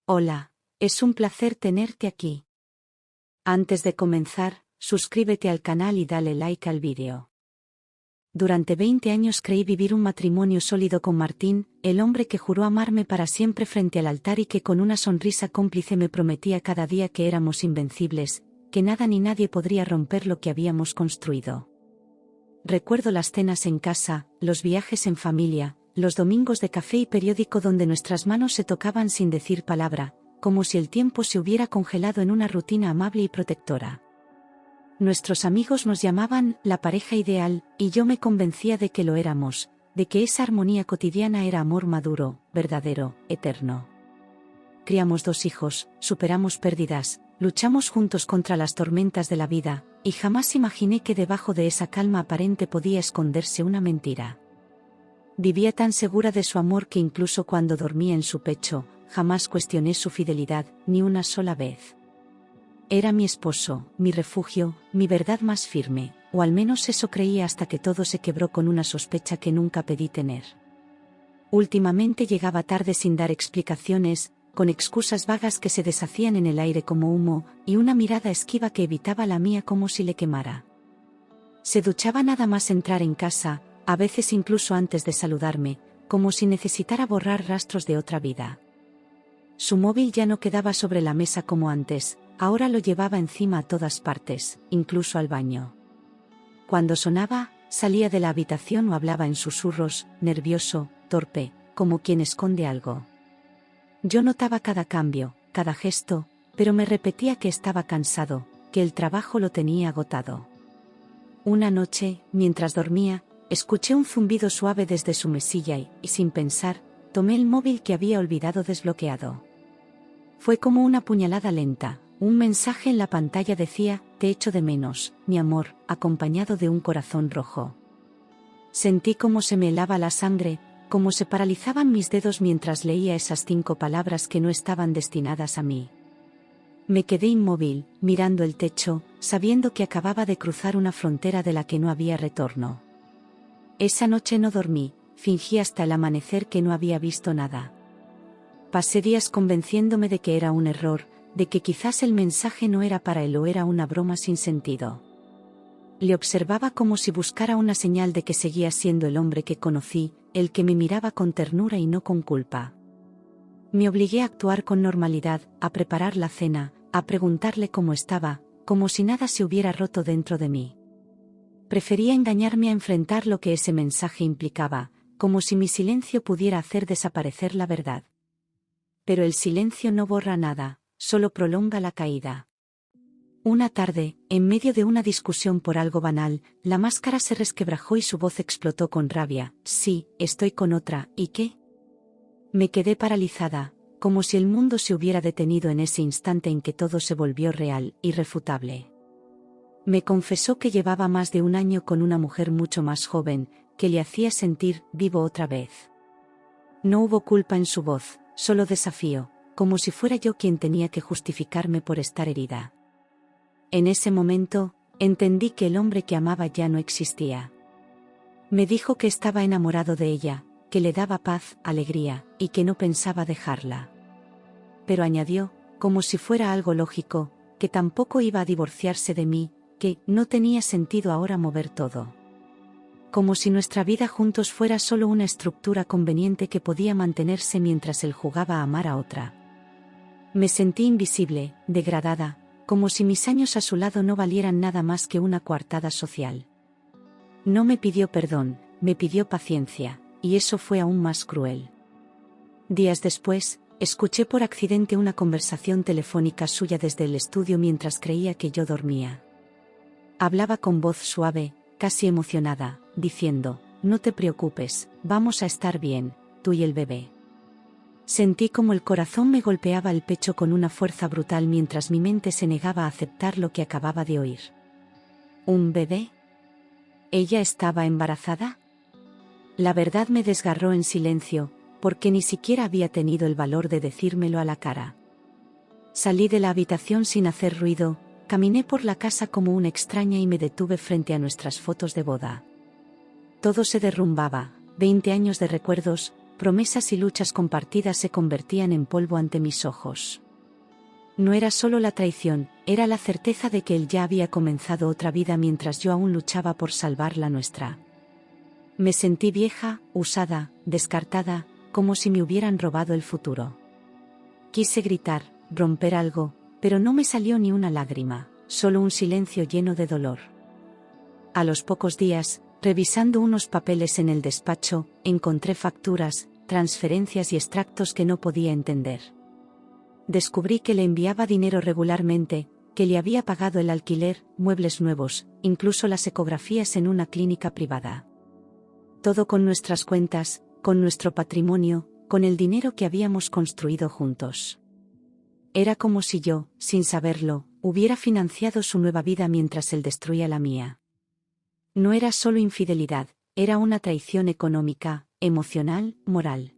Hola, es un placer tenerte aquí. Antes de comenzar, suscríbete al canal y dale like al vídeo. Durante 20 años creí vivir un matrimonio sólido con Martín, el hombre que juró amarme para siempre frente al altar y que con una sonrisa cómplice me prometía cada día que éramos invencibles, que nada ni nadie podría romper lo que habíamos construido. Recuerdo las cenas en casa, los viajes en familia, los domingos de café y periódico donde nuestras manos se tocaban sin decir palabra, como si el tiempo se hubiera congelado en una rutina amable y protectora. Nuestros amigos nos llamaban la pareja ideal, y yo me convencía de que lo éramos, de que esa armonía cotidiana era amor maduro, verdadero, eterno. Criamos 2 hijos, superamos pérdidas, luchamos juntos contra las tormentas de la vida, y jamás imaginé que debajo de esa calma aparente podía esconderse una mentira. Vivía tan segura de su amor que incluso cuando dormía en su pecho, jamás cuestioné su fidelidad, ni una sola vez. Era mi esposo, mi refugio, mi verdad más firme, o al menos eso creía hasta que todo se quebró con una sospecha que nunca pedí tener. Últimamente llegaba tarde sin dar explicaciones, con excusas vagas que se deshacían en el aire como humo, y una mirada esquiva que evitaba la mía como si le quemara. Se duchaba nada más entrar en casa, a veces incluso antes de saludarme, como si necesitara borrar rastros de otra vida. Su móvil ya no quedaba sobre la mesa como antes, ahora lo llevaba encima a todas partes, incluso al baño. Cuando sonaba, salía de la habitación o hablaba en susurros, nervioso, torpe, como quien esconde algo. Yo notaba cada cambio, cada gesto, pero me repetía que estaba cansado, que el trabajo lo tenía agotado. Una noche, mientras dormía, escuché un zumbido suave desde su mesilla y sin pensar, tomé el móvil que había olvidado desbloqueado. Fue como una puñalada lenta. Un mensaje en la pantalla decía, te echo de menos, mi amor, acompañado de un corazón rojo. Sentí cómo se me helaba la sangre, cómo se paralizaban mis dedos mientras leía esas 5 palabras que no estaban destinadas a mí. Me quedé inmóvil, mirando el techo, sabiendo que acababa de cruzar una frontera de la que no había retorno. Esa noche no dormí, fingí hasta el amanecer que no había visto nada. Pasé días convenciéndome de que era un error, de que quizás el mensaje no era para él o era una broma sin sentido. Le observaba como si buscara una señal de que seguía siendo el hombre que conocí, el que me miraba con ternura y no con culpa. Me obligué a actuar con normalidad, a preparar la cena, a preguntarle cómo estaba, como si nada se hubiera roto dentro de mí. Prefería engañarme a enfrentar lo que ese mensaje implicaba, como si mi silencio pudiera hacer desaparecer la verdad. Pero el silencio no borra nada, solo prolonga la caída. Una tarde, en medio de una discusión por algo banal, la máscara se resquebrajó y su voz explotó con rabia. Sí, estoy con otra, ¿y qué? Me quedé paralizada, como si el mundo se hubiera detenido en ese instante en que todo se volvió real, irrefutable. Me confesó que llevaba más de 1 año con una mujer mucho más joven, que le hacía sentir vivo otra vez. No hubo culpa en su voz, solo desafío, como si fuera yo quien tenía que justificarme por estar herida. En ese momento, entendí que el hombre que amaba ya no existía. Me dijo que estaba enamorado de ella, que le daba paz, alegría, y que no pensaba dejarla. Pero añadió, como si fuera algo lógico, que tampoco iba a divorciarse de mí, que no tenía sentido ahora mover todo. Como si nuestra vida juntos fuera solo una estructura conveniente que podía mantenerse mientras él jugaba a amar a otra. Me sentí invisible, degradada, como si mis años a su lado no valieran nada más que una coartada social. No me pidió perdón, me pidió paciencia, y eso fue aún más cruel. Días después, escuché por accidente una conversación telefónica suya desde el estudio mientras creía que yo dormía. Hablaba con voz suave, casi emocionada, diciendo, no te preocupes, vamos a estar bien, tú y el bebé. Sentí como el corazón me golpeaba el pecho con una fuerza brutal mientras mi mente se negaba a aceptar lo que acababa de oír. ¿Un bebé? ¿Ella estaba embarazada? La verdad me desgarró en silencio, porque ni siquiera había tenido el valor de decírmelo a la cara. Salí de la habitación sin hacer ruido, caminé por la casa como una extraña y me detuve frente a nuestras fotos de boda. Todo se derrumbaba, 20 años de recuerdos, promesas y luchas compartidas se convertían en polvo ante mis ojos. No era solo la traición, era la certeza de que él ya había comenzado otra vida mientras yo aún luchaba por salvar la nuestra. Me sentí vieja, usada, descartada, como si me hubieran robado el futuro. Quise gritar, romper algo, pero no me salió ni una lágrima, solo un silencio lleno de dolor. A los pocos días, revisando unos papeles en el despacho, encontré facturas, transferencias y extractos que no podía entender. Descubrí que le enviaba dinero regularmente, que le había pagado el alquiler, muebles nuevos, incluso las ecografías en una clínica privada. Todo con nuestras cuentas, con nuestro patrimonio, con el dinero que habíamos construido juntos. Era como si yo, sin saberlo, hubiera financiado su nueva vida mientras él destruía la mía. No era solo infidelidad, era una traición económica, emocional, moral.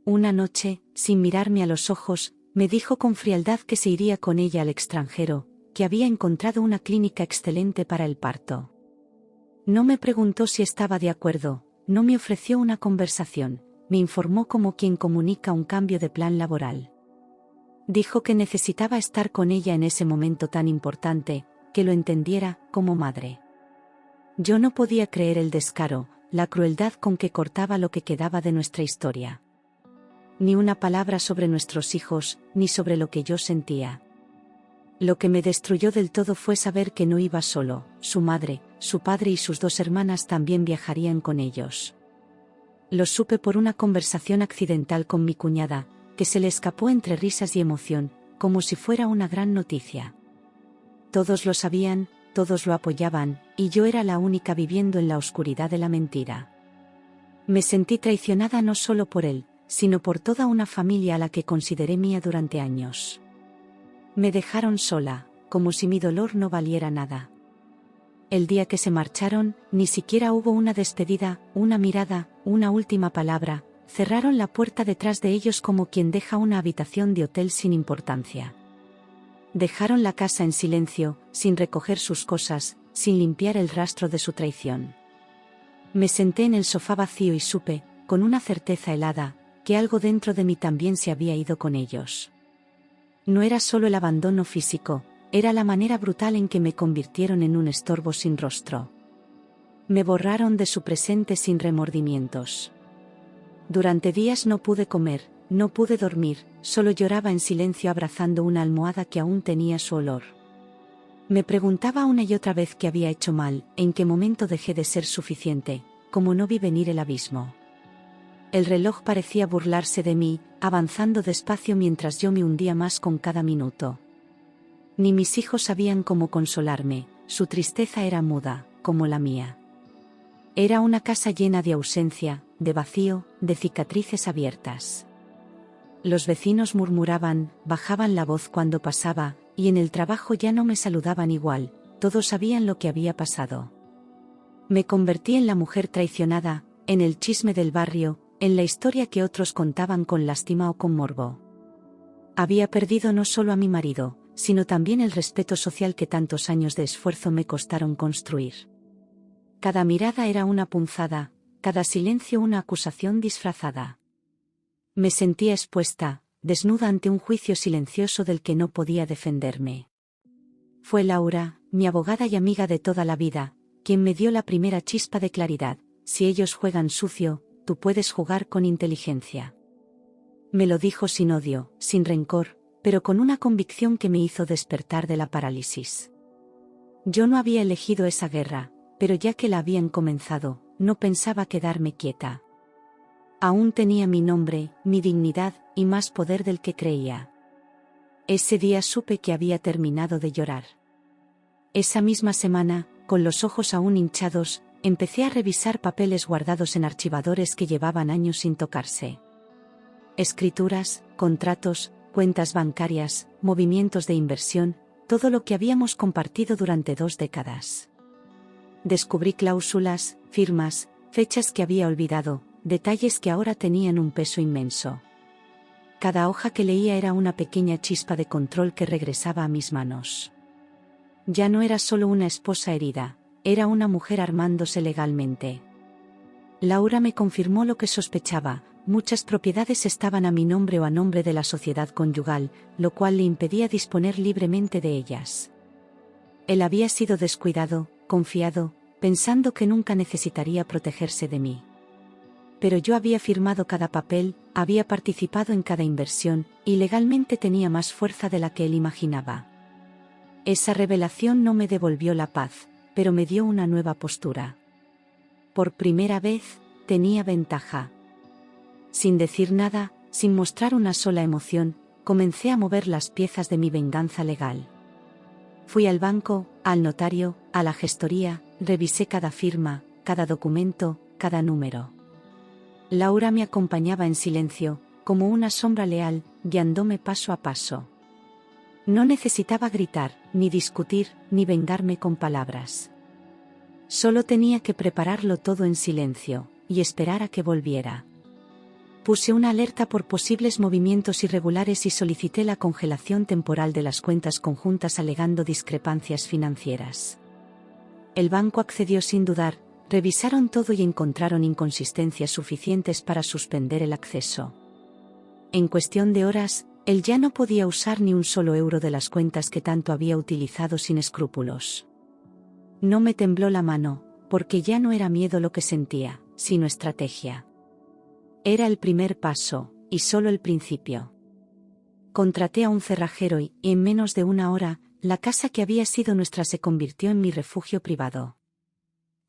Una noche, sin mirarme a los ojos, me dijo con frialdad que se iría con ella al extranjero, que había encontrado una clínica excelente para el parto. No me preguntó si estaba de acuerdo, no me ofreció una conversación, me informó como quien comunica un cambio de plan laboral. Dijo que necesitaba estar con ella en ese momento tan importante, que lo entendiera, como madre. Yo no podía creer el descaro, la crueldad con que cortaba lo que quedaba de nuestra historia. Ni una palabra sobre nuestros hijos, ni sobre lo que yo sentía. Lo que me destruyó del todo fue saber que no iba solo, su madre, su padre y sus 2 hermanas también viajarían con ellos. Lo supe por una conversación accidental con mi cuñada, que se le escapó entre risas y emoción, como si fuera una gran noticia. Todos lo sabían, todos lo apoyaban, y yo era la única viviendo en la oscuridad de la mentira. Me sentí traicionada no solo por él, sino por toda una familia a la que consideré mía durante años. Me dejaron sola, como si mi dolor no valiera nada. El día que se marcharon, ni siquiera hubo una despedida, una mirada, una última palabra, cerraron la puerta detrás de ellos como quien deja una habitación de hotel sin importancia. Dejaron la casa en silencio, sin recoger sus cosas, sin limpiar el rastro de su traición. Me senté en el sofá vacío y supe, con una certeza helada, que algo dentro de mí también se había ido con ellos. No era solo el abandono físico, era la manera brutal en que me convirtieron en un estorbo sin rostro. Me borraron de su presente sin remordimientos. Durante días no pude comer, no pude dormir, solo lloraba en silencio abrazando una almohada que aún tenía su olor. Me preguntaba una y otra vez qué había hecho mal, en qué momento dejé de ser suficiente, cómo no vi venir el abismo. El reloj parecía burlarse de mí, avanzando despacio mientras yo me hundía más con cada minuto. Ni mis hijos sabían cómo consolarme, su tristeza era muda, como la mía. Era una casa llena de ausencia, de vacío, de cicatrices abiertas. Los vecinos murmuraban, bajaban la voz cuando pasaba, y en el trabajo ya no me saludaban igual, todos sabían lo que había pasado. Me convertí en la mujer traicionada, en el chisme del barrio, en la historia que otros contaban con lástima o con morbo. Había perdido no solo a mi marido, sino también el respeto social que tantos años de esfuerzo me costaron construir. Cada mirada era una punzada, cada silencio una acusación disfrazada. Me sentía expuesta, desnuda ante un juicio silencioso del que no podía defenderme. Fue Laura, mi abogada y amiga de toda la vida, quien me dio la primera chispa de claridad: si ellos juegan sucio, tú puedes jugar con inteligencia. Me lo dijo sin odio, sin rencor, pero con una convicción que me hizo despertar de la parálisis. Yo no había elegido esa guerra, pero ya que la habían comenzado, no pensaba quedarme quieta. Aún tenía mi nombre, mi dignidad, y más poder del que creía. Ese día supe que había terminado de llorar. Esa misma semana, con los ojos aún hinchados, empecé a revisar papeles guardados en archivadores que llevaban años sin tocarse. Escrituras, contratos, cuentas bancarias, movimientos de inversión, todo lo que habíamos compartido durante 2 décadas. Descubrí cláusulas, firmas, fechas que había olvidado, detalles que ahora tenían un peso inmenso. Cada hoja que leía era una pequeña chispa de control que regresaba a mis manos. Ya no era solo una esposa herida, era una mujer armándose legalmente. Laura me confirmó lo que sospechaba: muchas propiedades estaban a mi nombre o a nombre de la sociedad conyugal, lo cual le impedía disponer libremente de ellas. Él había sido descuidado, confiado, pensando que nunca necesitaría protegerse de mí. Pero yo había firmado cada papel, había participado en cada inversión, y legalmente tenía más fuerza de la que él imaginaba. Esa revelación no me devolvió la paz, pero me dio una nueva postura. Por primera vez, tenía ventaja. Sin decir nada, sin mostrar una sola emoción, comencé a mover las piezas de mi venganza legal. Fui al banco, al notario, a la gestoría, revisé cada firma, cada documento, cada número. Laura me acompañaba en silencio, como una sombra leal, guiándome paso a paso. No necesitaba gritar, ni discutir, ni vengarme con palabras. Solo tenía que prepararlo todo en silencio, y esperar a que volviera. Puse una alerta por posibles movimientos irregulares y solicité la congelación temporal de las cuentas conjuntas alegando discrepancias financieras. El banco accedió sin dudar, revisaron todo y encontraron inconsistencias suficientes para suspender el acceso. En cuestión de horas, él ya no podía usar ni un solo euro de las cuentas que tanto había utilizado sin escrúpulos. No me tembló la mano, porque ya no era miedo lo que sentía, sino estrategia. Era el primer paso, y solo el principio. Contraté a un cerrajero y, en menos de una hora, la casa que había sido nuestra se convirtió en mi refugio privado.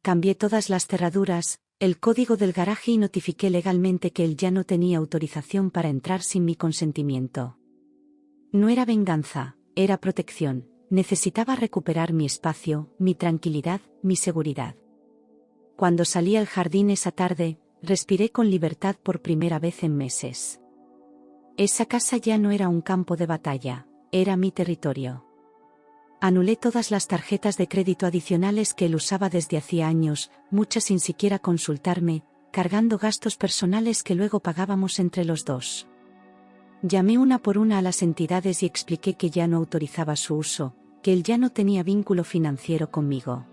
Cambié todas las cerraduras, el código del garaje y notifiqué legalmente que él ya no tenía autorización para entrar sin mi consentimiento. No era venganza, era protección, necesitaba recuperar mi espacio, mi tranquilidad, mi seguridad. Cuando salí al jardín esa tarde, respiré con libertad por primera vez en meses. Esa casa ya no era un campo de batalla, era mi territorio. Anulé todas las tarjetas de crédito adicionales que él usaba desde hacía años, muchas sin siquiera consultarme, cargando gastos personales que luego pagábamos entre los dos. Llamé una por una a las entidades y expliqué que ya no autorizaba su uso, que él ya no tenía vínculo financiero conmigo.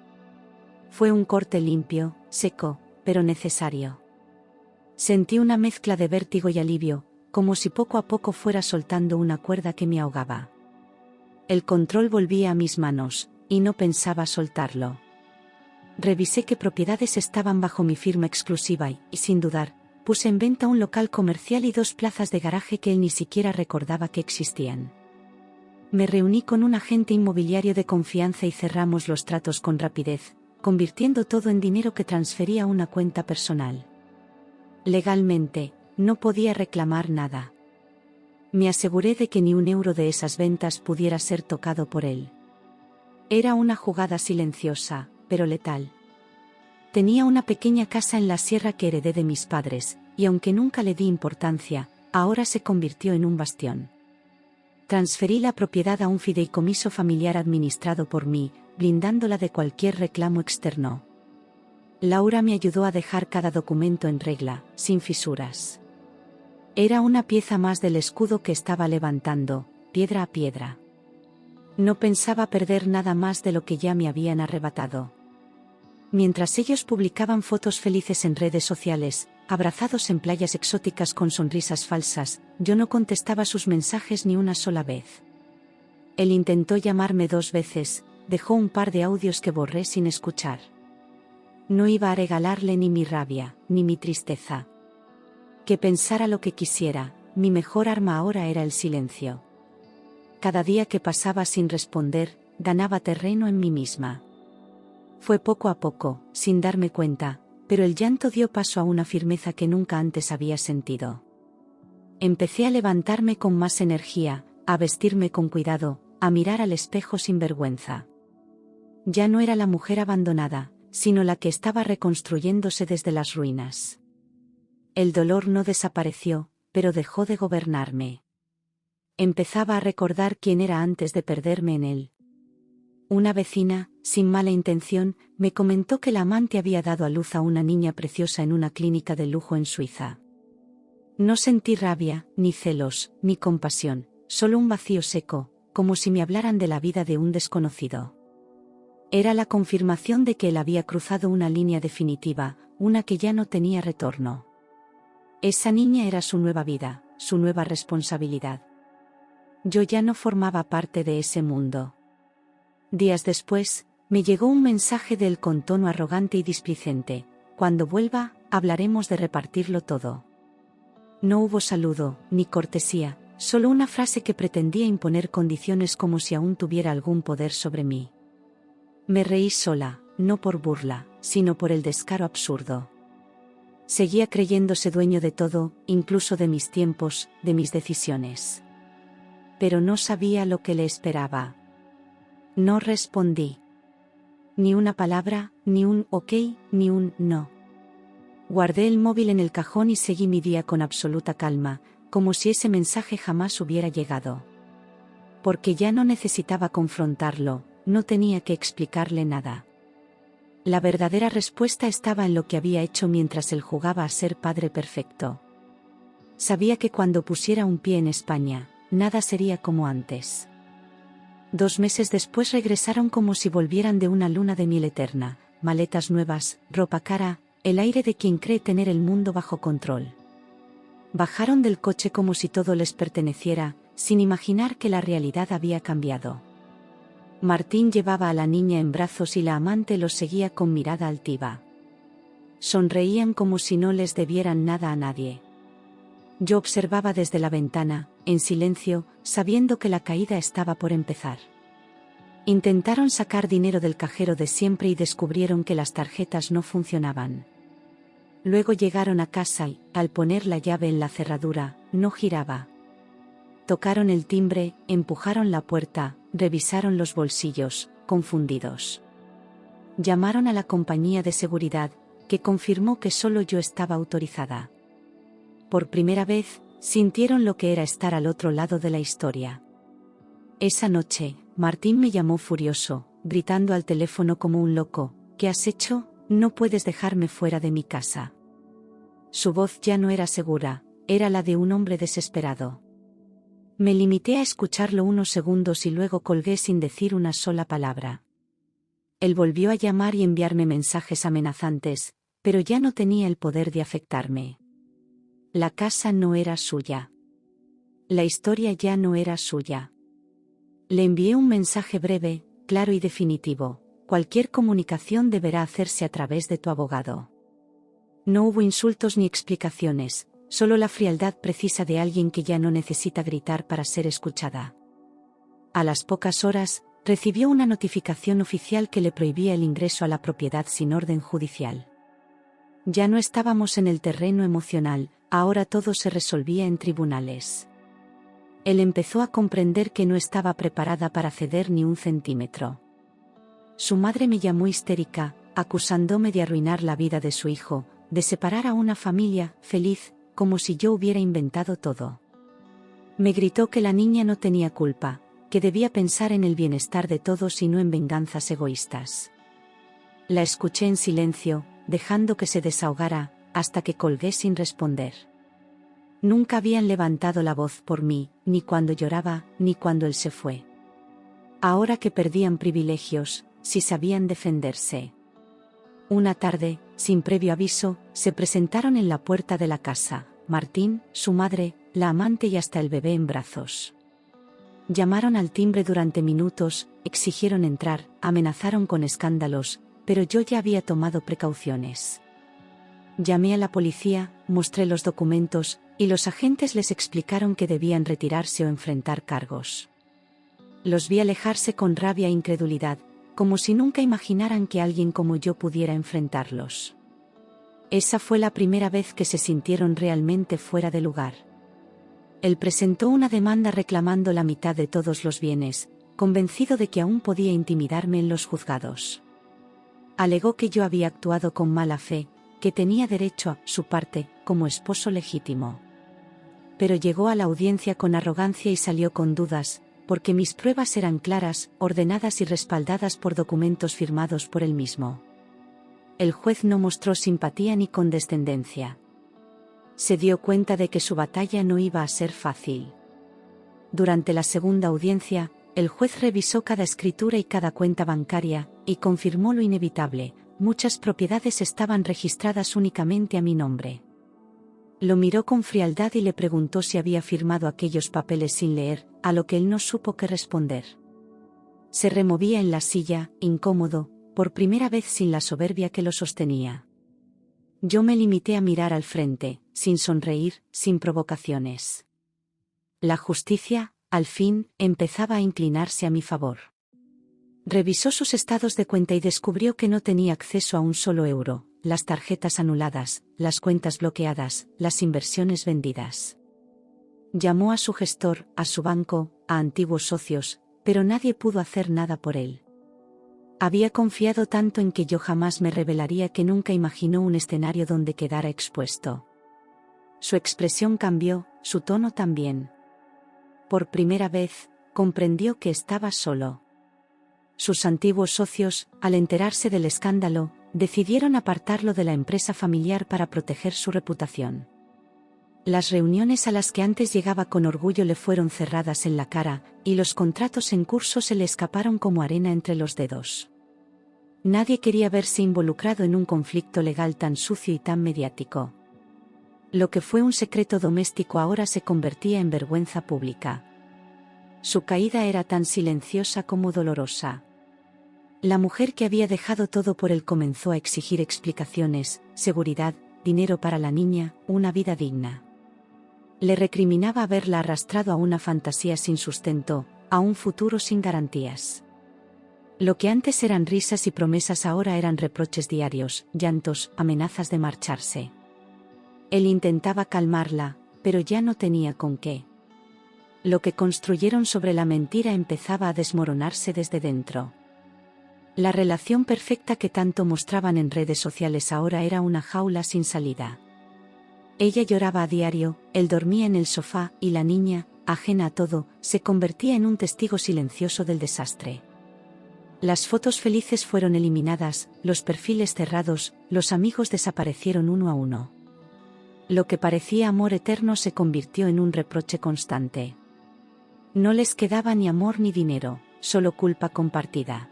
Fue un corte limpio, seco, pero necesario. Sentí una mezcla de vértigo y alivio, como si poco a poco fuera soltando una cuerda que me ahogaba. El control volvía a mis manos, y no pensaba soltarlo. Revisé qué propiedades estaban bajo mi firma exclusiva y, sin dudar, puse en venta un local comercial y 2 plazas de garaje que él ni siquiera recordaba que existían. Me reuní con un agente inmobiliario de confianza y cerramos los tratos con rapidez, convirtiendo todo en dinero que transfería a una cuenta personal. Legalmente, no podía reclamar nada. Me aseguré de que ni un euro de esas ventas pudiera ser tocado por él. Era una jugada silenciosa, pero letal. Tenía una pequeña casa en la sierra que heredé de mis padres, y aunque nunca le di importancia, ahora se convirtió en un bastión. Transferí la propiedad a un fideicomiso familiar administrado por mí, blindándola de cualquier reclamo externo. Laura me ayudó a dejar cada documento en regla, sin fisuras. Era una pieza más del escudo que estaba levantando, piedra a piedra. No pensaba perder nada más de lo que ya me habían arrebatado. Mientras ellos publicaban fotos felices en redes sociales, abrazados en playas exóticas con sonrisas falsas, yo no contestaba sus mensajes ni una sola vez. Él intentó llamarme 2 veces, dejó un par de audios que borré sin escuchar. No iba a regalarle ni mi rabia, ni mi tristeza. Que pensara lo que quisiera, mi mejor arma ahora era el silencio. Cada día que pasaba sin responder, ganaba terreno en mí misma. Fue poco a poco, sin darme cuenta, pero el llanto dio paso a una firmeza que nunca antes había sentido. Empecé a levantarme con más energía, a vestirme con cuidado, a mirar al espejo sin vergüenza. Ya no era la mujer abandonada, sino la que estaba reconstruyéndose desde las ruinas. El dolor no desapareció, pero dejó de gobernarme. Empezaba a recordar quién era antes de perderme en él. Una vecina, sin mala intención, me comentó que la amante había dado a luz a una niña preciosa en una clínica de lujo en Suiza. No sentí rabia, ni celos, ni compasión, solo un vacío seco, como si me hablaran de la vida de un desconocido. Era la confirmación de que él había cruzado una línea definitiva, una que ya no tenía retorno. Esa niña era su nueva vida, su nueva responsabilidad. Yo ya no formaba parte de ese mundo. Días después, me llegó un mensaje de él con tono arrogante y displicente: cuando vuelva, hablaremos de repartirlo todo. No hubo saludo, ni cortesía, solo una frase que pretendía imponer condiciones como si aún tuviera algún poder sobre mí. Me reí sola, no por burla, sino por el descaro absurdo. Seguía creyéndose dueño de todo, incluso de mis tiempos, de mis decisiones. Pero no sabía lo que le esperaba. No respondí. Ni una palabra, ni un ok, ni un no. Guardé el móvil en el cajón y seguí mi día con absoluta calma, como si ese mensaje jamás hubiera llegado. Porque ya no necesitaba confrontarlo, no tenía que explicarle nada. La verdadera respuesta estaba en lo que había hecho mientras él jugaba a ser padre perfecto. Sabía que cuando pusiera un pie en España, nada sería como antes. 2 meses después regresaron como si volvieran de una luna de miel eterna, maletas nuevas, ropa cara, el aire de quien cree tener el mundo bajo control. Bajaron del coche como si todo les perteneciera, sin imaginar que la realidad había cambiado. Martín llevaba a la niña en brazos y la amante los seguía con mirada altiva. Sonreían como si no les debieran nada a nadie. Yo observaba desde la ventana, en silencio, sabiendo que la caída estaba por empezar. Intentaron sacar dinero del cajero de siempre y descubrieron que las tarjetas no funcionaban. Luego llegaron a casa y, al poner la llave en la cerradura, no giraba. Tocaron el timbre, empujaron la puerta, revisaron los bolsillos, confundidos. Llamaron a la compañía de seguridad, que confirmó que solo yo estaba autorizada. Por primera vez, sintieron lo que era estar al otro lado de la historia. Esa noche, Martín me llamó furioso, gritando al teléfono como un loco: ¿qué has hecho? No puedes dejarme fuera de mi casa. Su voz ya no era segura, era la de un hombre desesperado. Me limité a escucharlo unos segundos y luego colgué sin decir una sola palabra. Él volvió a llamar y enviarme mensajes amenazantes, pero ya no tenía el poder de afectarme. La casa no era suya. La historia ya no era suya. Le envié un mensaje breve, claro y definitivo: cualquier comunicación deberá hacerse a través de tu abogado. No hubo insultos ni explicaciones, solo la frialdad precisa de alguien que ya no necesita gritar para ser escuchada. A las pocas horas, recibió una notificación oficial que le prohibía el ingreso a la propiedad sin orden judicial. Ya no estábamos en el terreno emocional, ahora todo se resolvía en tribunales. Él empezó a comprender que no estaba preparada para ceder ni un centímetro. Su madre me llamó histérica, acusándome de arruinar la vida de su hijo, de separar a una familia feliz, como si yo hubiera inventado todo. Me gritó que la niña no tenía culpa, que debía pensar en el bienestar de todos y no en venganzas egoístas. La escuché en silencio, dejando que se desahogara, hasta que colgué sin responder. Nunca habían levantado la voz por mí, ni cuando lloraba, ni cuando él se fue. Ahora que perdían privilegios, sí sabían defenderse. Una tarde, sin previo aviso, se presentaron en la puerta de la casa: Martín, su madre, la amante y hasta el bebé en brazos. Llamaron al timbre durante minutos, exigieron entrar, amenazaron con escándalos, pero yo ya había tomado precauciones. Llamé a la policía, mostré los documentos, y los agentes les explicaron que debían retirarse o enfrentar cargos. Los vi alejarse con rabia e incredulidad, como si nunca imaginaran que alguien como yo pudiera enfrentarlos. Esa fue la primera vez que se sintieron realmente fuera de lugar. Él presentó una demanda reclamando la mitad de todos los bienes, convencido de que aún podía intimidarme en los juzgados. Alegó que yo había actuado con mala fe, que tenía derecho a su parte, como esposo legítimo. Pero llegó a la audiencia con arrogancia y salió con dudas, porque mis pruebas eran claras, ordenadas y respaldadas por documentos firmados por él mismo. El juez no mostró simpatía ni condescendencia. Se dio cuenta de que su batalla no iba a ser fácil. Durante la segunda audiencia, el juez revisó cada escritura y cada cuenta bancaria, y confirmó lo inevitable: muchas propiedades estaban registradas únicamente a mi nombre. Lo miró con frialdad y le preguntó si había firmado aquellos papeles sin leer, a lo que él no supo qué responder. Se removía en la silla, incómodo, por primera vez sin la soberbia que lo sostenía. Yo me limité a mirar al frente, sin sonreír, sin provocaciones. La justicia, al fin, empezaba a inclinarse a mi favor. Revisó sus estados de cuenta y descubrió que no tenía acceso a un solo euro, las tarjetas anuladas, las cuentas bloqueadas, las inversiones vendidas. Llamó a su gestor, a su banco, a antiguos socios, pero nadie pudo hacer nada por él. Había confiado tanto en que yo jamás me revelaría que nunca imaginó un escenario donde quedara expuesto. Su expresión cambió, su tono también. Por primera vez, comprendió que estaba solo. Sus antiguos socios, al enterarse del escándalo, decidieron apartarlo de la empresa familiar para proteger su reputación. Las reuniones a las que antes llegaba con orgullo le fueron cerradas en la cara, y los contratos en curso se le escaparon como arena entre los dedos. Nadie quería verse involucrado en un conflicto legal tan sucio y tan mediático. Lo que fue un secreto doméstico ahora se convertía en vergüenza pública. Su caída era tan silenciosa como dolorosa. La mujer que había dejado todo por él comenzó a exigir explicaciones, seguridad, dinero para la niña, una vida digna. Le recriminaba haberla arrastrado a una fantasía sin sustento, a un futuro sin garantías. Lo que antes eran risas y promesas ahora eran reproches diarios, llantos, amenazas de marcharse. Él intentaba calmarla, pero ya no tenía con qué. Lo que construyeron sobre la mentira empezaba a desmoronarse desde dentro. La relación perfecta que tanto mostraban en redes sociales ahora era una jaula sin salida. Ella lloraba a diario, él dormía en el sofá y la niña, ajena a todo, se convertía en un testigo silencioso del desastre. Las fotos felices fueron eliminadas, los perfiles cerrados, los amigos desaparecieron uno a uno. Lo que parecía amor eterno se convirtió en un reproche constante. No les quedaba ni amor ni dinero, solo culpa compartida.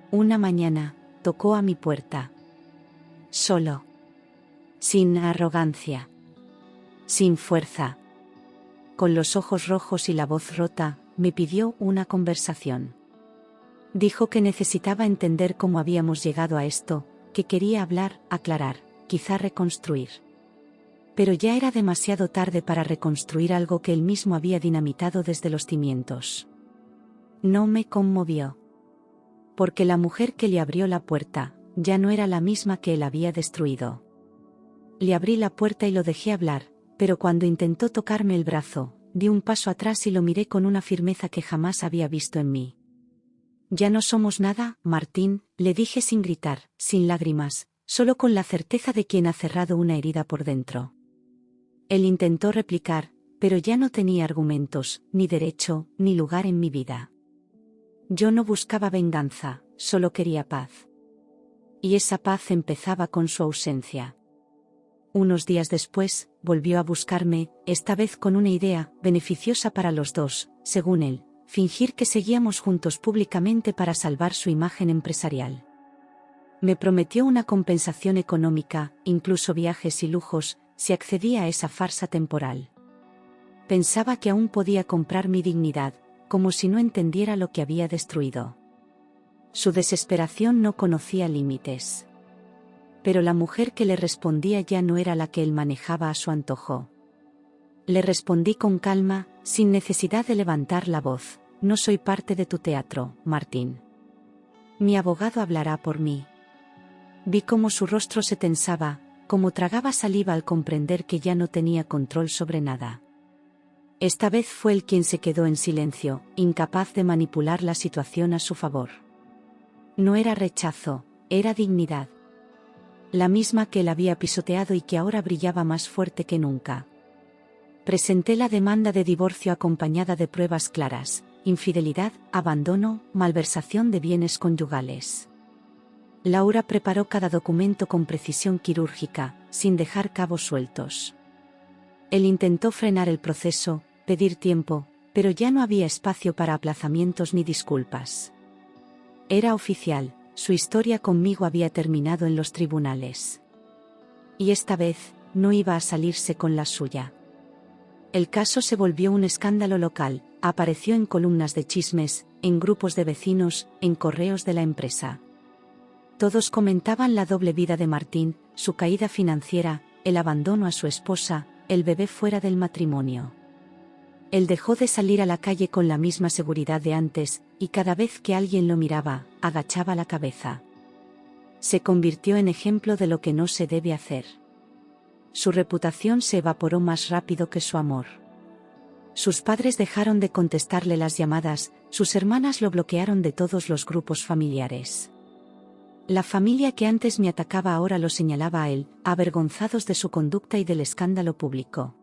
Una mañana, tocó a mi puerta. Solo. Sin arrogancia. Sin fuerza. Con los ojos rojos y la voz rota, me pidió una conversación. Dijo que necesitaba entender cómo habíamos llegado a esto, que quería hablar, aclarar, quizá reconstruir. Pero ya era demasiado tarde para reconstruir algo que él mismo había dinamitado desde los cimientos. No me conmovió. Porque la mujer que le abrió la puerta, ya no era la misma que él había destruido. Le abrí la puerta y lo dejé hablar, pero cuando intentó tocarme el brazo, di un paso atrás y lo miré con una firmeza que jamás había visto en mí. Ya no somos nada, Martín, le dije sin gritar, sin lágrimas, solo con la certeza de quien ha cerrado una herida por dentro. Él intentó replicar, pero ya no tenía argumentos, ni derecho, ni lugar en mi vida. Yo no buscaba venganza, solo quería paz. Y esa paz empezaba con su ausencia. Unos días después, volvió a buscarme, esta vez con una idea, beneficiosa para los dos, según él, fingir que seguíamos juntos públicamente para salvar su imagen empresarial. Me prometió una compensación económica, incluso viajes y lujos, si accedía a esa farsa temporal. Pensaba que aún podía comprar mi dignidad, como si no entendiera lo que había destruido. Su desesperación no conocía límites. Pero la mujer que le respondía ya no era la que él manejaba a su antojo. Le respondí con calma, sin necesidad de levantar la voz: no soy parte de tu teatro, Martín. Mi abogado hablará por mí. Vi cómo su rostro se tensaba, cómo tragaba saliva al comprender que ya no tenía control sobre nada. Esta vez fue él quien se quedó en silencio, incapaz de manipular la situación a su favor. No era rechazo, era dignidad. La misma que él había pisoteado y que ahora brillaba más fuerte que nunca. Presenté la demanda de divorcio acompañada de pruebas claras: infidelidad, abandono, malversación de bienes conyugales. Laura preparó cada documento con precisión quirúrgica, sin dejar cabos sueltos. Él intentó frenar el proceso, pedir tiempo, pero ya no había espacio para aplazamientos ni disculpas. Era oficial, su historia conmigo había terminado en los tribunales. Y esta vez, no iba a salirse con la suya. El caso se volvió un escándalo local, apareció en columnas de chismes, en grupos de vecinos, en correos de la empresa. Todos comentaban la doble vida de Martín, su caída financiera, el abandono a su esposa, el bebé fuera del matrimonio. Él dejó de salir a la calle con la misma seguridad de antes, y cada vez que alguien lo miraba, agachaba la cabeza. Se convirtió en ejemplo de lo que no se debe hacer. Su reputación se evaporó más rápido que su amor. Sus padres dejaron de contestarle las llamadas, sus hermanas lo bloquearon de todos los grupos familiares. La familia que antes me atacaba ahora lo señalaba a él, avergonzados de su conducta y del escándalo público.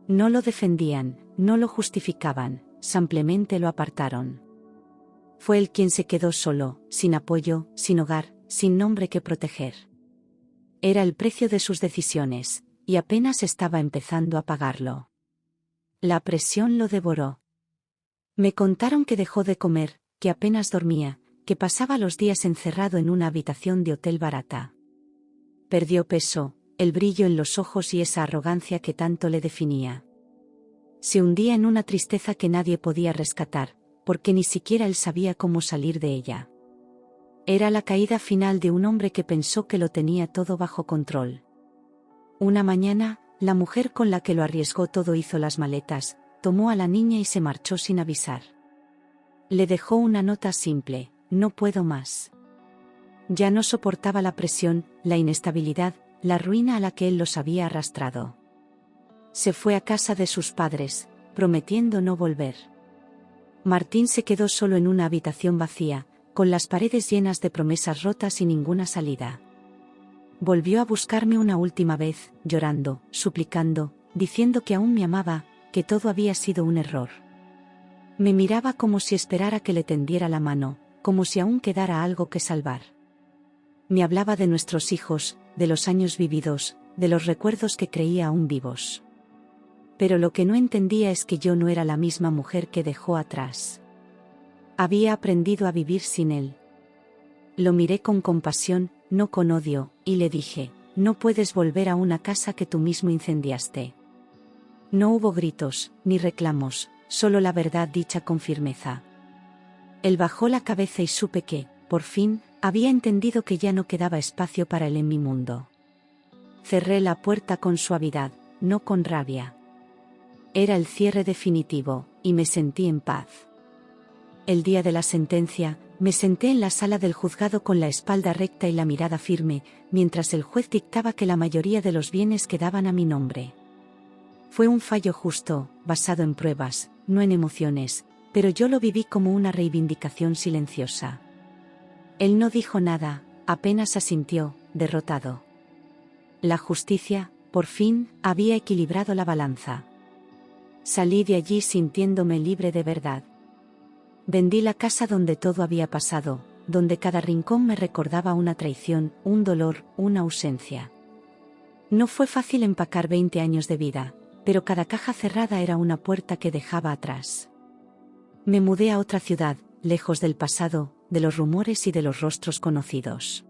No lo defendían, no lo justificaban, simplemente lo apartaron. Fue él quien se quedó solo, sin apoyo, sin hogar, sin nombre que proteger. Era el precio de sus decisiones, y apenas estaba empezando a pagarlo. La presión lo devoró. Me contaron que dejó de comer, que apenas dormía, que pasaba los días encerrado en una habitación de hotel barata. Perdió peso, el brillo en los ojos y esa arrogancia que tanto le definía. Se hundía en una tristeza que nadie podía rescatar, porque ni siquiera él sabía cómo salir de ella. Era la caída final de un hombre que pensó que lo tenía todo bajo control. Una mañana, la mujer con la que lo arriesgó todo hizo las maletas, tomó a la niña y se marchó sin avisar. Le dejó una nota simple: no puedo más. Ya no soportaba la presión, la inestabilidad, la ruina a la que él los había arrastrado. Se fue a casa de sus padres, prometiendo no volver. Martín se quedó solo en una habitación vacía, con las paredes llenas de promesas rotas y ninguna salida. Volvió a buscarme una última vez, llorando, suplicando, diciendo que aún me amaba, que todo había sido un error. Me miraba como si esperara que le tendiera la mano, como si aún quedara algo que salvar. Me hablaba de nuestros hijos, de los años vividos, de los recuerdos que creía aún vivos. Pero lo que no entendía es que yo no era la misma mujer que dejó atrás. Había aprendido a vivir sin él. Lo miré con compasión, no con odio, y le dije: no puedes volver a una casa que tú mismo incendiaste. No hubo gritos, ni reclamos, solo la verdad dicha con firmeza. Él bajó la cabeza y supe que, por fin, había entendido que ya no quedaba espacio para él en mi mundo. Cerré la puerta con suavidad, no con rabia. Era el cierre definitivo, y me sentí en paz. El día de la sentencia, me senté en la sala del juzgado con la espalda recta y la mirada firme, mientras el juez dictaba que la mayoría de los bienes quedaban a mi nombre. Fue un fallo justo, basado en pruebas, no en emociones, pero yo lo viví como una reivindicación silenciosa. Él no dijo nada, apenas asintió, derrotado. La justicia, por fin, había equilibrado la balanza. Salí de allí sintiéndome libre de verdad. Vendí la casa donde todo había pasado, donde cada rincón me recordaba una traición, un dolor, una ausencia. No fue fácil empacar 20 años de vida, pero cada caja cerrada era una puerta que dejaba atrás. Me mudé a otra ciudad, lejos del pasado, de los rumores y de los rostros conocidos.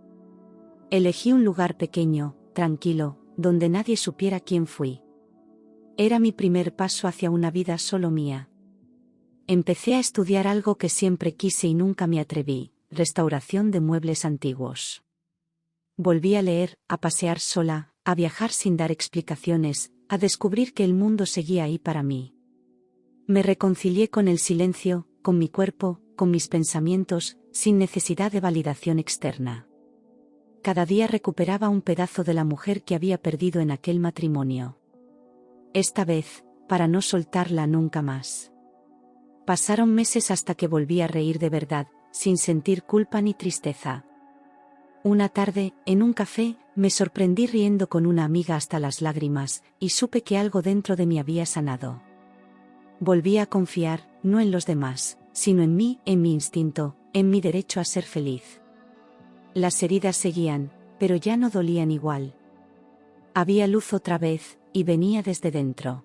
Elegí un lugar pequeño, tranquilo, donde nadie supiera quién fui. Era mi primer paso hacia una vida solo mía. Empecé a estudiar algo que siempre quise y nunca me atreví: restauración de muebles antiguos. Volví a leer, a pasear sola, a viajar sin dar explicaciones, a descubrir que el mundo seguía ahí para mí. Me reconcilié con el silencio, con mi cuerpo, con mis pensamientos, sin necesidad de validación externa. Cada día recuperaba un pedazo de la mujer que había perdido en aquel matrimonio. Esta vez, para no soltarla nunca más. Pasaron meses hasta que volví a reír de verdad, sin sentir culpa ni tristeza. Una tarde, en un café, me sorprendí riendo con una amiga hasta las lágrimas, y supe que algo dentro de mí había sanado. Volví a confiar, no en los demás, sino en mí, en mi instinto, en mi derecho a ser feliz. Las heridas seguían, pero ya no dolían igual. Había luz otra vez, y venía desde dentro.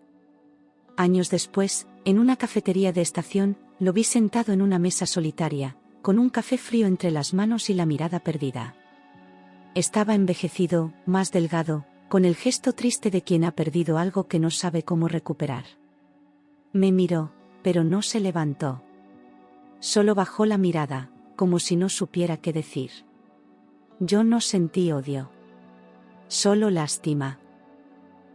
Años después, en una cafetería de estación, lo vi sentado en una mesa solitaria, con un café frío entre las manos y la mirada perdida. Estaba envejecido, más delgado, con el gesto triste de quien ha perdido algo que no sabe cómo recuperar. Me miró, pero no se levantó. Solo bajó la mirada, como si no supiera qué decir. Yo no sentí odio. Solo lástima.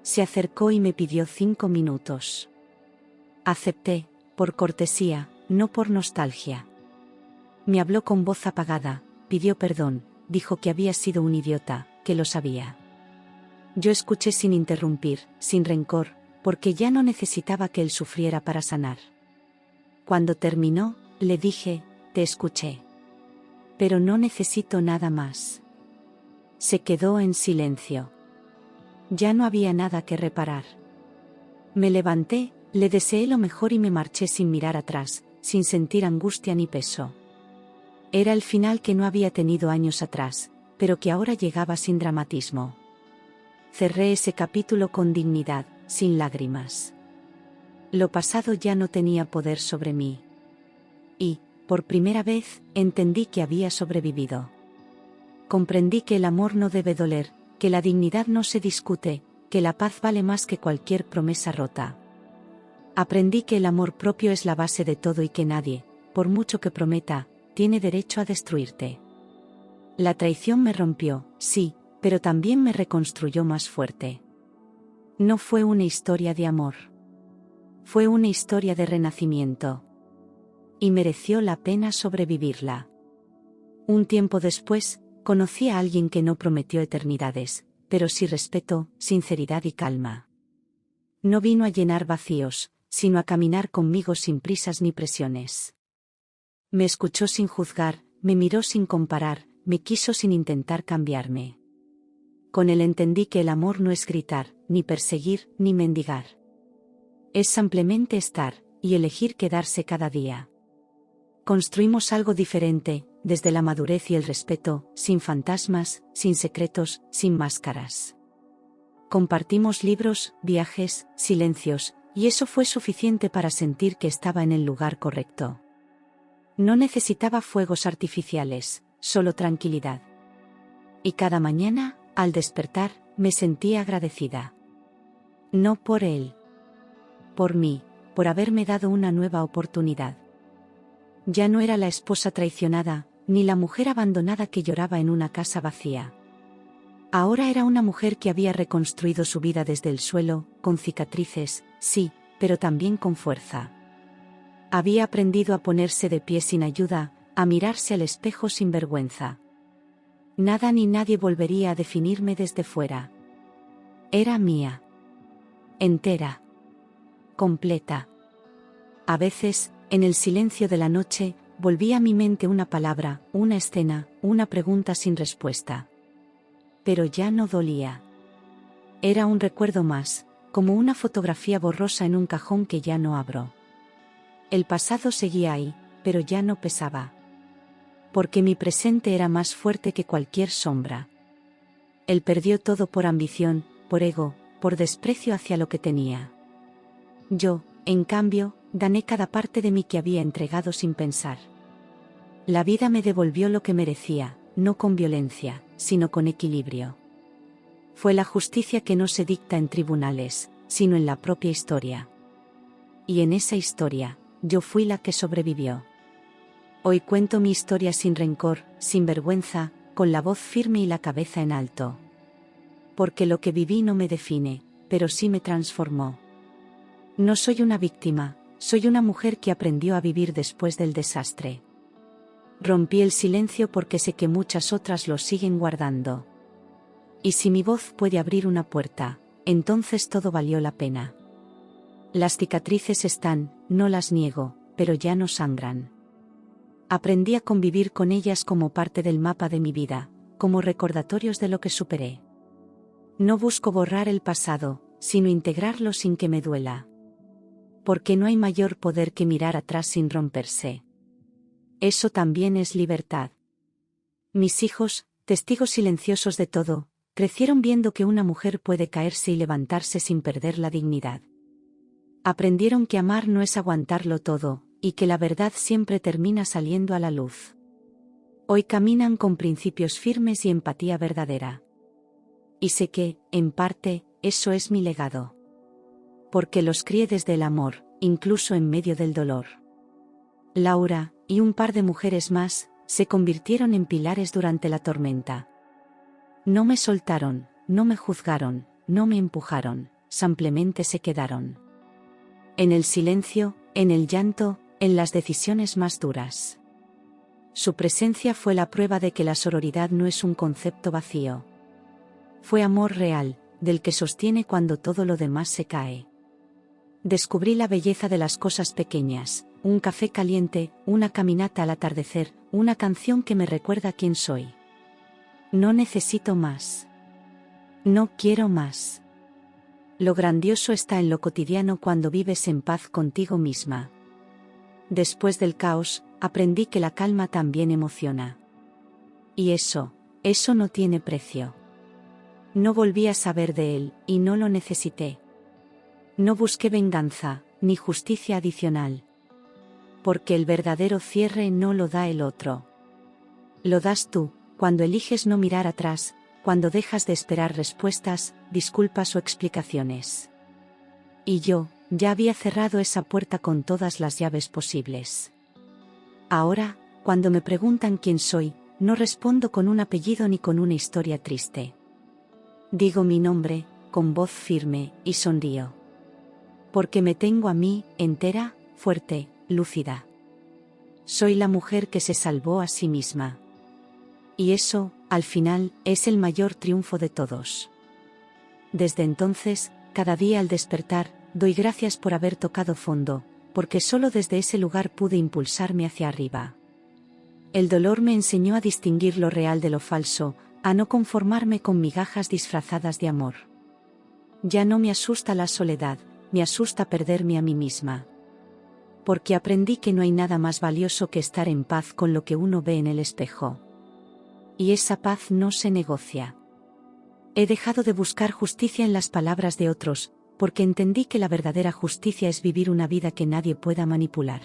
Se acercó y me pidió 5 minutos. Acepté, por cortesía, no por nostalgia. Me habló con voz apagada, pidió perdón, dijo que había sido un idiota, que lo sabía. Yo escuché sin interrumpir, sin rencor, porque ya no necesitaba que él sufriera para sanar. Cuando terminó, le dije, te escuché. Pero no necesito nada más. Se quedó en silencio. Ya no había nada que reparar. Me levanté, le deseé lo mejor y me marché sin mirar atrás, sin sentir angustia ni peso. Era el final que no había tenido años atrás, pero que ahora llegaba sin dramatismo. Cerré ese capítulo con dignidad, sin lágrimas. Lo pasado ya no tenía poder sobre mí. Y, por primera vez, entendí que había sobrevivido. Comprendí que el amor no debe doler, que la dignidad no se discute, que la paz vale más que cualquier promesa rota. Aprendí que el amor propio es la base de todo y que nadie, por mucho que prometa, tiene derecho a destruirte. La traición me rompió, sí, pero también me reconstruyó más fuerte. No fue una historia de amor. Fue una historia de renacimiento. Y mereció la pena sobrevivirla. Un tiempo después, conocí a alguien que no prometió eternidades, pero sí respeto, sinceridad y calma. No vino a llenar vacíos, sino a caminar conmigo sin prisas ni presiones. Me escuchó sin juzgar, me miró sin comparar, me quiso sin intentar cambiarme. Con él entendí que el amor no es gritar, ni perseguir, ni mendigar. Es simplemente estar, y elegir quedarse cada día. Construimos algo diferente, desde la madurez y el respeto, sin fantasmas, sin secretos, sin máscaras. Compartimos libros, viajes, silencios, y eso fue suficiente para sentir que estaba en el lugar correcto. No necesitaba fuegos artificiales, solo tranquilidad. Y cada mañana, al despertar, me sentía agradecida. No por él. Por mí, por haberme dado una nueva oportunidad. Ya no era la esposa traicionada, ni la mujer abandonada que lloraba en una casa vacía. Ahora era una mujer que había reconstruido su vida desde el suelo, con cicatrices, sí, pero también con fuerza. Había aprendido a ponerse de pie sin ayuda, a mirarse al espejo sin vergüenza. Nada ni nadie volvería a definirme desde fuera. Era mía. Entera. Completa. A veces, en el silencio de la noche, volvía a mi mente una palabra, una escena, una pregunta sin respuesta. Pero ya no dolía. Era un recuerdo más, como una fotografía borrosa en un cajón que ya no abro. El pasado seguía ahí, pero ya no pesaba. Porque mi presente era más fuerte que cualquier sombra. Él perdió todo por ambición, por ego, por desprecio hacia lo que tenía. Yo, en cambio, gané cada parte de mí que había entregado sin pensar. La vida me devolvió lo que merecía, no con violencia, sino con equilibrio. Fue la justicia que no se dicta en tribunales, sino en la propia historia. Y en esa historia, yo fui la que sobrevivió. Hoy cuento mi historia sin rencor, sin vergüenza, con la voz firme y la cabeza en alto. Porque lo que viví no me define, pero sí me transformó. No soy una víctima, soy una mujer que aprendió a vivir después del desastre. Rompí el silencio porque sé que muchas otras lo siguen guardando. Y si mi voz puede abrir una puerta, entonces todo valió la pena. Las cicatrices están, no las niego, pero ya no sangran. Aprendí a convivir con ellas como parte del mapa de mi vida, como recordatorios de lo que superé. No busco borrar el pasado, sino integrarlo sin que me duela. Porque no hay mayor poder que mirar atrás sin romperse. Eso también es libertad. Mis hijos, testigos silenciosos de todo, crecieron viendo que una mujer puede caerse y levantarse sin perder la dignidad. Aprendieron que amar no es aguantarlo todo, y que la verdad siempre termina saliendo a la luz. Hoy caminan con principios firmes y empatía verdadera. Y sé que, en parte, eso es mi legado. Porque los crié desde el amor, incluso en medio del dolor. Laura, y un par de mujeres más, se convirtieron en pilares durante la tormenta. No me soltaron, no me juzgaron, no me empujaron, simplemente se quedaron. En el silencio, en el llanto, en las decisiones más duras. Su presencia fue la prueba de que la sororidad no es un concepto vacío. Fue amor real, del que sostiene cuando todo lo demás se cae. Descubrí la belleza de las cosas pequeñas, un café caliente, una caminata al atardecer, una canción que me recuerda quién soy. No necesito más. No quiero más. Lo grandioso está en lo cotidiano cuando vives en paz contigo misma. Después del caos, aprendí que la calma también emociona. Y eso no tiene precio. No volví a saber de él, y no lo necesité. No busqué venganza, ni justicia adicional. Porque el verdadero cierre no lo da el otro. Lo das tú, cuando eliges no mirar atrás, cuando dejas de esperar respuestas, disculpas o explicaciones. Y yo, ya había cerrado esa puerta con todas las llaves posibles. Ahora, cuando me preguntan quién soy, no respondo con un apellido ni con una historia triste. Digo mi nombre, con voz firme, y sonrío. Porque me tengo a mí, entera, fuerte, lúcida. Soy la mujer que se salvó a sí misma. Y eso, al final, es el mayor triunfo de todos. Desde entonces, cada día al despertar, doy gracias por haber tocado fondo, porque solo desde ese lugar pude impulsarme hacia arriba. El dolor me enseñó a distinguir lo real de lo falso, a no conformarme con migajas disfrazadas de amor. Ya no me asusta la soledad, me asusta perderme a mí misma. Porque aprendí que no hay nada más valioso que estar en paz con lo que uno ve en el espejo. Y esa paz no se negocia. He dejado de buscar justicia en las palabras de otros, porque entendí que la verdadera justicia es vivir una vida que nadie pueda manipular.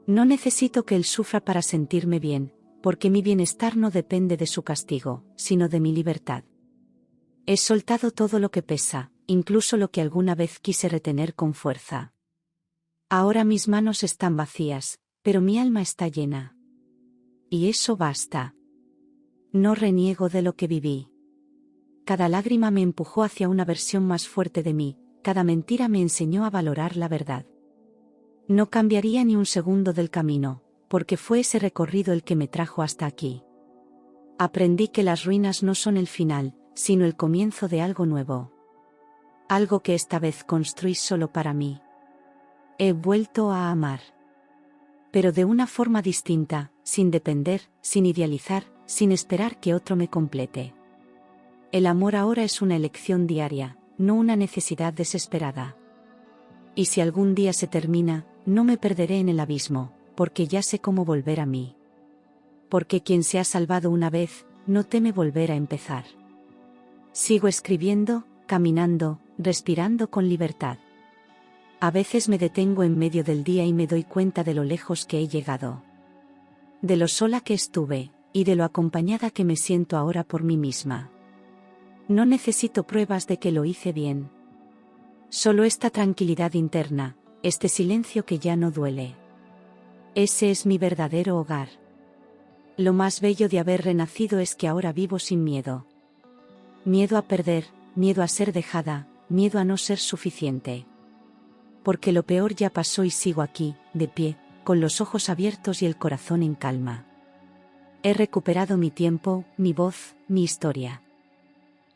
No necesito que él sufra para sentirme bien, porque mi bienestar no depende de su castigo, sino de mi libertad. He soltado todo lo que pesa, incluso lo que alguna vez quise retener con fuerza. Ahora mis manos están vacías, pero mi alma está llena. Y eso basta. No reniego de lo que viví. Cada lágrima me empujó hacia una versión más fuerte de mí, cada mentira me enseñó a valorar la verdad. No cambiaría ni un segundo del camino, porque fue ese recorrido el que me trajo hasta aquí. Aprendí que las ruinas no son el final, sino el comienzo de algo nuevo. Algo que esta vez construí solo para mí. He vuelto a amar. Pero de una forma distinta, sin depender, sin idealizar, sin esperar que otro me complete. El amor ahora es una elección diaria, no una necesidad desesperada. Y si algún día se termina, no me perderé en el abismo, porque ya sé cómo volver a mí. Porque quien se ha salvado una vez, no teme volver a empezar. Sigo escribiendo, caminando, respirando con libertad. A veces me detengo en medio del día y me doy cuenta de lo lejos que he llegado. De lo sola que estuve, y de lo acompañada que me siento ahora por mí misma. No necesito pruebas de que lo hice bien. Solo esta tranquilidad interna, este silencio que ya no duele. Ese es mi verdadero hogar. Lo más bello de haber renacido es que ahora vivo sin miedo. Miedo a perder, miedo a ser dejada, miedo a no ser suficiente. Porque lo peor ya pasó y sigo aquí, de pie, con los ojos abiertos y el corazón en calma. He recuperado mi tiempo, mi voz, mi historia.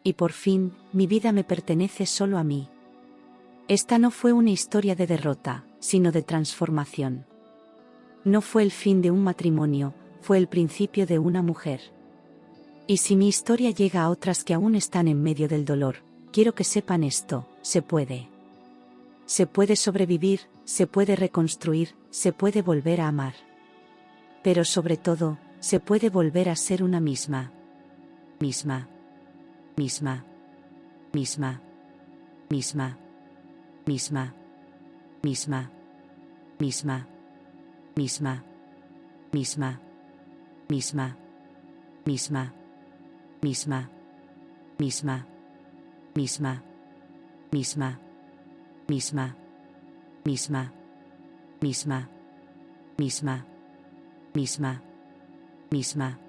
Y por fin, mi vida me pertenece solo a mí. Esta no fue una historia de derrota, sino de transformación. No fue el fin de un matrimonio, fue el principio de una mujer. Y si mi historia llega a otras que aún están en medio del dolor, quiero que sepan esto: se puede. Se puede sobrevivir, se puede reconstruir, se puede volver a amar. Pero sobre todo, se puede volver a ser una misma. Misma. Misma. Misma. Misma. Misma. Misma. Misma. Misma. Misma. Misma. Misma. Misma. misma, misma, misma, misma, misma, misma, misma, misma, misma.